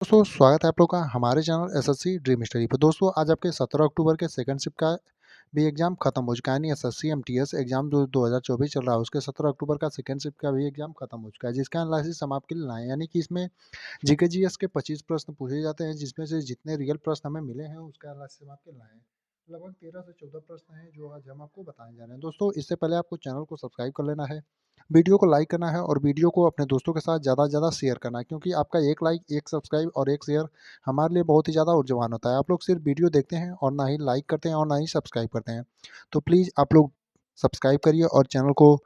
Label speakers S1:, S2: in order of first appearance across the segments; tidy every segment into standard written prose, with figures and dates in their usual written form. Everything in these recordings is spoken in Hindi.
S1: दोस्तों स्वागत है आप लोग का हमारे चैनल एसएससी ड्रीम स्टडी पर। दोस्तों आज आपके 17 अक्टूबर के सेकंड शिफ्ट का भी एग्जाम खत्म हो चुका है। यानी एसएससी एमटीएस एग्जाम जो 2024 चल रहा है उसके 17 अक्टूबर का सेकंड शिफ्ट का भी एग्जाम खत्म हो चुका है, जिसका एनालिसिस हम आपके लिए लाए। यानी कि इसमें जीके जीएस के 25 प्रश्न पूछे जाते हैं, जिसमें से जितने रियल प्रश्न हमें मिले हैं उसका एनालिसिस हम आपके लाए हैं। लगभग 13 से 14 प्रश्न हैं जो आज हम आपको बताने जा रहे हैं। दोस्तों इससे पहले आपको चैनल को सब्सक्राइब कर लेना है, वीडियो को लाइक करना है और वीडियो को अपने दोस्तों के साथ ज़्यादा से ज़्यादा शेयर करना है, क्योंकि आपका एक लाइक, एक सब्सक्राइब और एक शेयर हमारे लिए बहुत ही ज़्यादा ऊर्जावान होता है। आप लोग सिर्फ वीडियो देखते हैं और ना ही लाइक करते हैं और ना ही सब्सक्राइब करते हैं, तो प्लीज़ आप लोग सब्सक्राइब करिए और चैनल को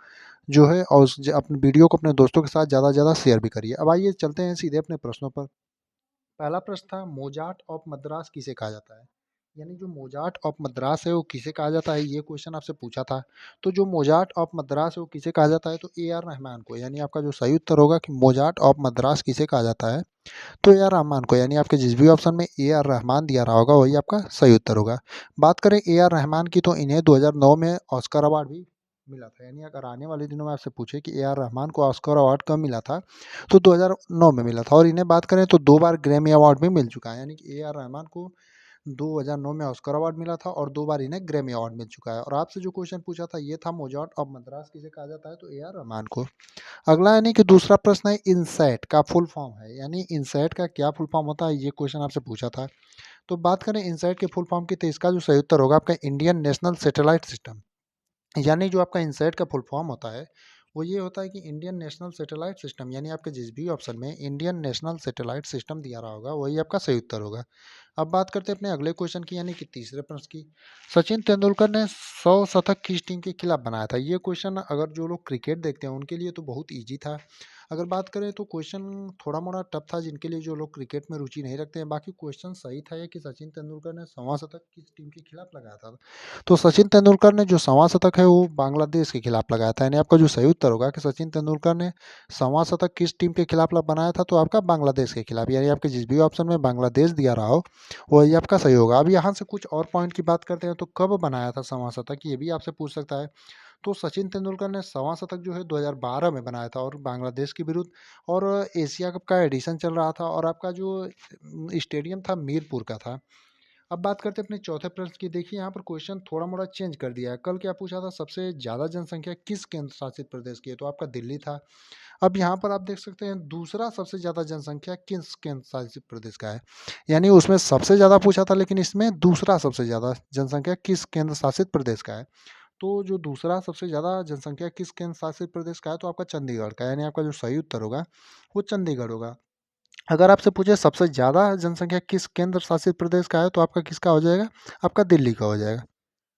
S1: जो है और अपने वीडियो को अपने दोस्तों के साथ ज़्यादा से ज़्यादा शेयर भी करिए। अब आइए चलते हैं सीधे अपने प्रश्नों पर। पहला प्रश्न था, मोजार्ट ऑफ मद्रास किसे कहा जाता है? यानी जो मोजार्ट ऑफ मद्रास है वो किसे कहा जाता है, ये क्वेश्चन आपसे पूछा था। तो जो मोजार्ट ऑफ मद्रास है वो किसे कहा जाता है, तो ए आर रहमान को। यानी आपका जो सही उत्तर होगा कि मोजार्ट ऑफ मद्रास किसे कहा जाता है, तो ए आर रहमान को। यानी आपके जिस भी ऑप्शन में ए आर रहमान दिया रहा होगा वही आपका सही उत्तर होगा। बात करें ए आर रहमान की, तो इन्हें 2009 में ऑस्कर अवार्ड भी मिला था। यानी अगर आने वाले दिनों में आपसे पूछे कि ए आर रहमान को ऑस्कर अवार्ड कब मिला था, तो 2009 में मिला था। और इन्हें बात करें तो 2 बार ग्रैमी अवार्ड भी मिल चुका है। यानी कि ए आर रहमान को 2009 में ऑस्कर अवार्ड मिला था और 2 बार इन्हें ग्रैमी अवार्ड मिल चुका है। और आपसे जो क्वेश्चन पूछा था ये था, मोजार्ट ऑफ मद्रास किसे कहा जाता है, तो ए आर रहमान को। अगला यानी कि दूसरा प्रश्न है, इनसेट का फुल फॉर्म है। यानी इनसेट का क्या फुल फॉर्म होता है, ये क्वेश्चन आपसे पूछा था। तो बात करें इनसेट के फुल फॉर्म की, तो इसका जो सही उत्तर होगा आपका इंडियन नेशनल सैटेलाइट सिस्टम। यानी जो आपका इनसेट का फुल फॉर्म होता है वो ये होता है कि इंडियन नेशनल सैटेलाइट सिस्टम। यानी आपके जिस भी ऑप्शन में इंडियन नेशनल सैटेलाइट सिस्टम दिया रहा होगा वही आपका सही उत्तर होगा। अब बात करते हैं अपने अगले क्वेश्चन की, यानी कि तीसरे प्रश्न की। सचिन तेंदुलकर ने 100 शतक किस टीम के खिलाफ बनाया था? ये क्वेश्चन अगर जो लोग क्रिकेट देखते हैं उनके लिए तो बहुत इजी था। अगर बात करें तो क्वेश्चन थोड़ा मोड़ा टफ था जिनके लिए, जो लोग क्रिकेट में रुचि नहीं रखते हैं। बाकी क्वेश्चन सही था ये कि सचिन तेंदुलकर ने 100वां शतक किस टीम के खिलाफ लगाया था। तो सचिन तेंदुलकर ने जो 100वां शतक है वो बांग्लादेश के खिलाफ लगाया था। यानी आपका जो सही उत्तर होगा कि सचिन तेंदुलकर ने 100वां शतक किस टीम के खिलाफ बनाया था, तो आपका बांग्लादेश के खिलाफ। यानी आपके जिस भी ऑप्शन में बांग्लादेश दिया रहा हो वही आपका सही होगा। अब यहाँ से कुछ और पॉइंट की बात करते हैं, तो कब बनाया था 100वां शतक, ये भी आपसे पूछ सकता है। तो सचिन तेंदुलकर ने 100वां शतक जो है 2012 में बनाया था और बांग्लादेश के विरुद्ध। और एशिया कप का एडिशन चल रहा था और आपका जो स्टेडियम था मीरपुर का था। अब बात करते हैं अपने चौथे प्रश्न की। देखिए यहाँ पर क्वेश्चन थोड़ा मोड़ा चेंज कर दिया है। कल क्या पूछा था, सबसे ज़्यादा जनसंख्या किस केंद्र शासित प्रदेश की है, तो आपका दिल्ली था। अब यहाँ पर आप देख सकते हैं दूसरा सबसे ज़्यादा जनसंख्या किस केंद्र शासित प्रदेश का है। यानी उसमें सबसे ज़्यादा पूछा था लेकिन इसमें दूसरा सबसे ज़्यादा जनसंख्या किस केंद्र शासित प्रदेश का है। तो जो दूसरा सबसे ज़्यादा जनसंख्या किस केंद्र शासित प्रदेश का है, तो आपका चंडीगढ़ का। यानी आपका जो सही उत्तर होगा वो चंडीगढ़ होगा। अगर आपसे पूछे सबसे ज़्यादा जनसंख्या किस केंद्र शासित प्रदेश का है, तो आपका किसका हो जाएगा, आपका दिल्ली का हो जाएगा।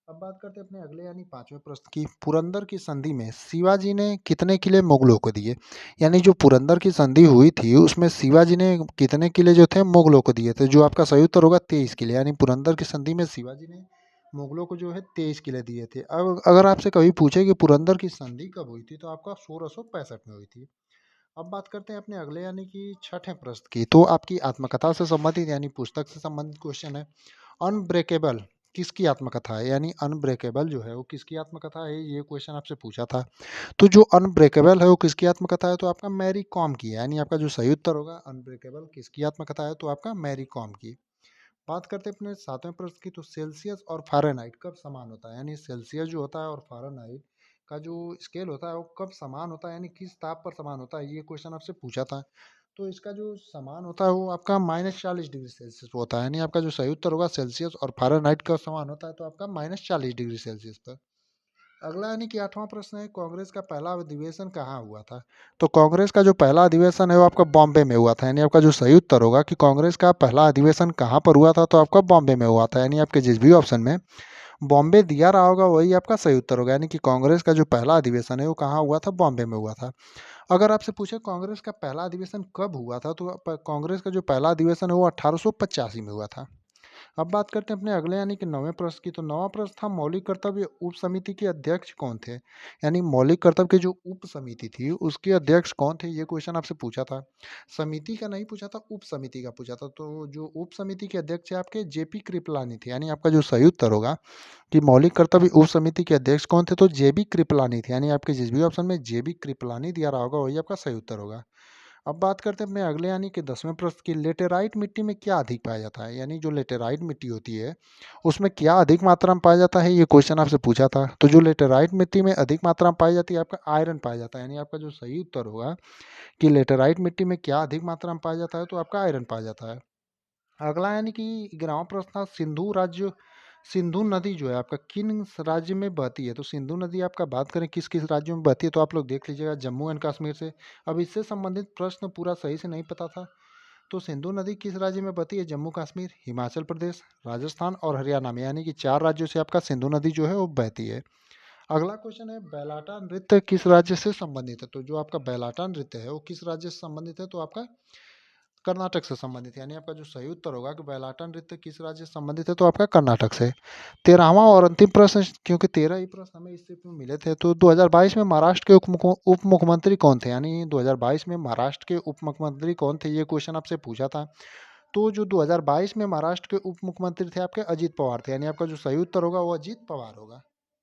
S1: अब बात करते हैं अपने अगले यानी पांचवें प्रश्न की। पुरंदर की संधि में शिवाजी ने कितने किले मुगलों को दिए? यानी जो पुरंदर की संधि हुई थी उसमें शिवाजी ने कितने किले जो थे मुगलों को दिए थे, जो आपका सही उत्तर होगा 23 किले। यानी पुरंदर की संधि में शिवाजी ने मुगलों को जो है 23 किले दिए थे। अब अगर आपसे कभी पूछे कि पुरंदर की संधि कब हुई थी, तो आपका 1665 में हुई थी। अब बात करते हैं अपने अगले यानी कि छठे प्रश्न की। तो आपकी आत्मकथा से संबंधित यानी पुस्तक से संबंधित क्वेश्चन है। अनब्रेकेबल किसकी आत्मकथा है? यानी अनब्रेकेबल जो है वो किसकी आत्मकथा है, ये क्वेश्चन आपसे पूछा था। तो जो अनब्रेकेबल है वो किसकी आत्मकथा है, तो आपका मैरी कॉम की है। यानी आपका जो सही उत्तर होगा अनब्रेकेबल किसकी आत्मकथा है, तो आपका मैरी कॉम की। बात करते हैं अपने सातवें प्रश्न की। तो सेल्सियस और फ़ारेनहाइट कब समान होता है? यानी सेल्सियस जो होता है और फ़ारेनहाइट का जो स्केल होता है वो कब समान होता है, यानी किस ताप पर समान होता है, ये क्वेश्चन आपसे पूछा था। तो इसका जो समान होता है वो आपका -40 डिग्री सेल्सियस होता है। यानी आपका जो सही उत्तर होगा सेल्सियस और फ़ारेनहाइट कब समान होता है, तो आपका -40 डिग्री सेल्सियस पर। अगला यानी कि आठवां प्रश्न है, कांग्रेस का पहला अधिवेशन कहाँ हुआ था? तो कांग्रेस का जो पहला अधिवेशन है वो आपका बॉम्बे में हुआ था। यानी आपका जो सही उत्तर होगा कि कांग्रेस का पहला अधिवेशन कहाँ पर हुआ था, तो आपका बॉम्बे में हुआ था। यानी आपके जिस भी ऑप्शन में बॉम्बे दिया रहा होगा वही आपका सही उत्तर होगा। यानी कि कांग्रेस का जो पहला अधिवेशन है वो कहाँ हुआ था, बॉम्बे में हुआ था। अगर आपसे पूछे कांग्रेस का पहला अधिवेशन कब हुआ था, तो कांग्रेस का जो पहला अधिवेशन है वो 1885 में हुआ था। अब बात करते हैं अपने अगले यानी कि नौवें प्रश्न की। तो नौवां प्रश्न था, मौलिक कर्तव्य उप समिति के अध्यक्ष कौन थे? यानी मौलिक कर्तव्य की जो उप समिति थी उसके अध्यक्ष कौन थे, ये क्वेश्चन आपसे पूछा था। समिति का नहीं पूछा था, उप समिति का पूछा था। तो जो उप समिति के अध्यक्ष है आपके जेपी कृपलानी थे। यानी आपका जो सही उत्तर होगा कि मौलिक कर्तव्य उप समिति के अध्यक्ष कौन थे, तो जेबी कृपलानी थे। यानी आपके जिस भी ऑप्शन में जेबी कृपलानी दिया रहा होगा वही आपका सही उत्तर होगा। अब बात करते हैं अपने अगले यानी कि 10वें प्रश्न की, लेटेराइट मिट्टी में क्या अधिक पाया जाता है? यानी जो लेटेराइट मिट्टी होती है, उसमें क्या अधिक मात्रा में पाया जाता है? ये क्वेश्चन आपसे पूछा था। तो जो लेटेराइट मिट्टी में अधिक मात्रा में पाई जाती है, आपका आयरन पाया जाता है। यानी आपका जो सही उत्तर होगा कि लेटेराइट मिट्टी में क्या अधिक मात्रा में पाया जाता है, तो आपका आयरन पाया जाता है। अगला यानी कि 11वां प्रश्न था, सिंधु नदी जो है आपका किन राज्य में बहती है? तो सिंधु नदी आपका बात करें किस किस राज्यों में बहती है, तो आप लोग देख लीजिएगा जम्मू एंड कश्मीर से। अब इससे संबंधित प्रश्न पूरा सही से नहीं पता था। तो सिंधु नदी किस राज्य में बहती है? जम्मू कश्मीर, हिमाचल प्रदेश, राजस्थान और हरियाणा में, यानी कि 4 राज्यों से आपका सिंधु नदी जो है वो बहती है। अगला क्वेश्चन है, बैलाटा नृत्य किस राज्य से संबंधित है? तो जो आपका बैलाटा नृत्य है वो किस राज्य से संबंधित है? तो आपका कर्नाटक से संबंधित है। यानी आपका जो सही उत्तर होगा कि बैलाटा नृत्य किस राज्य से संबंधित है, तो आपका कर्नाटक से। 13वां और अंतिम प्रश्न, क्योंकि 13 ही प्रश्न हमें इससे मिले थे, तो 2022 में महाराष्ट्र के उप मुख्यमंत्री कौन थे? यानी 2022 में महाराष्ट्र के उप मुख्यमंत्री कौन थे, ये क्वेश्चन आपसे पूछा था। तो जो 2022 में महाराष्ट्र के उप मुख्यमंत्री थे आपके अजीत पवार थे। यानी आपका जो सही उत्तर होगा वो अजीत पवार होगा।